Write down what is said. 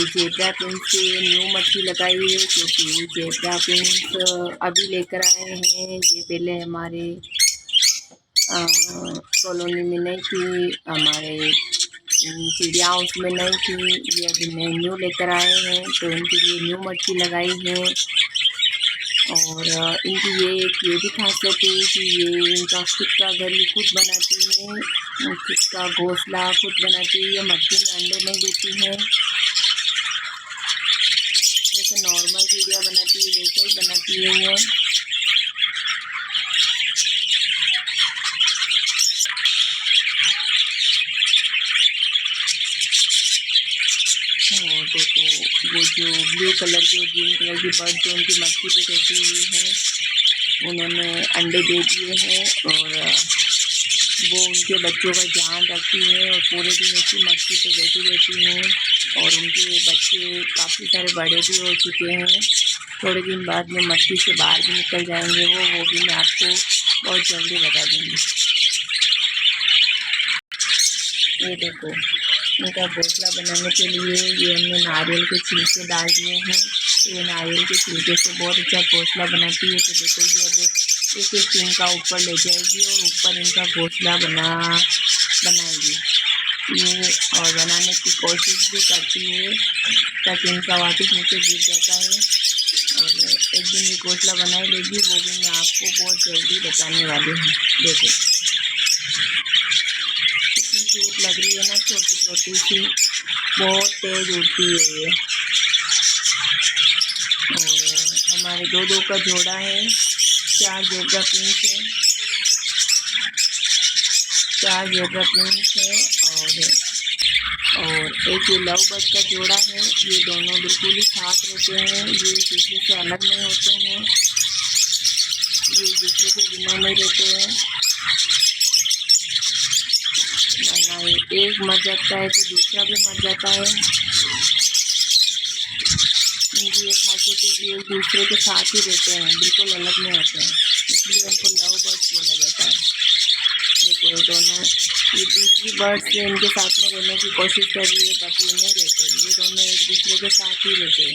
ये zebra Prince से new मच्छी लगाई है, क्योंकि जेब्रा प्रिंस अभी लेकर आए हैं। ये पहले हमारे कॉलोनी में नहीं थी, हमारे चिड़िया हाउस में नहीं थी। ये अभी नए न्यू लेकर आए हैं, तो इनके लिए न्यू मच्छी लगाई है। और इनकी ये भी खासियत है कि ये इनका खुद का घर ये खुद बनाती है, खुद का घोंसला खुद बनाती है। ये मट्टी में अंडे नहीं देती है, जैसे नॉर्मल चिड़िया बनाती है वैसे ही बनाती है ये। और देखो वो जो ब्लू कलर की और ग्रीन कलर की बर्ड जो उनकी मट्टी पे बैठी हुई है, उन्होंने अंडे दे दिए हैं और वो उनके बच्चों का ध्यान रखती है और पूरे दिन उसी मट्टी पे बैठी रहती हैं। और उनके बच्चे काफ़ी सारे बड़े भी हो चुके हैं, थोड़े दिन बाद में मट्टी से बाहर भी निकल जाएंगे वो भी मैं आपको बहुत जल्दी बता दूँगी। ये देखो इनका घोंसला बनाने के लिए ये हमने नारियल के छिलके डाल दिए हैं। ये नारियल के छिलके से बहुत अच्छा घोंसला बनाती है। तो देखो ये अब एक इनका ऊपर ले जाएगी और ऊपर इनका घोंसला बनाएगी ये, और बनाने की कोशिश भी करती है ताकि इनका वापस नीचे गिर जाता है। और एक दिन ये घोंसला बनाई लेगी, वो भी मैं आपको बहुत जल्दी बताने वाली हूँ। देखो कितनी क्यूट लग रही है ना, छोटी छोटी सी, बहुत तेज उड़ती है ये। और हमारे दो का जोड़ा है, 4 जेब्रा प्रिंस है, 4 जेब्रा प्रिंस है और एक ये लव बर्ड का जोड़ा है। ये दोनों बिल्कुल ही साथ रहते हैं, ये एक दूसरे से अलग नहीं होते हैं, ये एक दूसरे के बिना नहीं रहते हैं। वरना एक मर जाता है तो दूसरा भी मर जाता है। इनकी ये खासियत है कि एक दूसरे के साथ ही रहते हैं, बिल्कुल अलग नहीं होते हैं, इसलिए उनको लव बर्ड्स बोला जाता है। देखो ये दोनों, ये दूसरी बर्ड से इनके साथ में रहने की कोशिश कर रही है, बट ये नहीं रहते, ये दोनों एक दूसरे के साथ ही रहते हैं।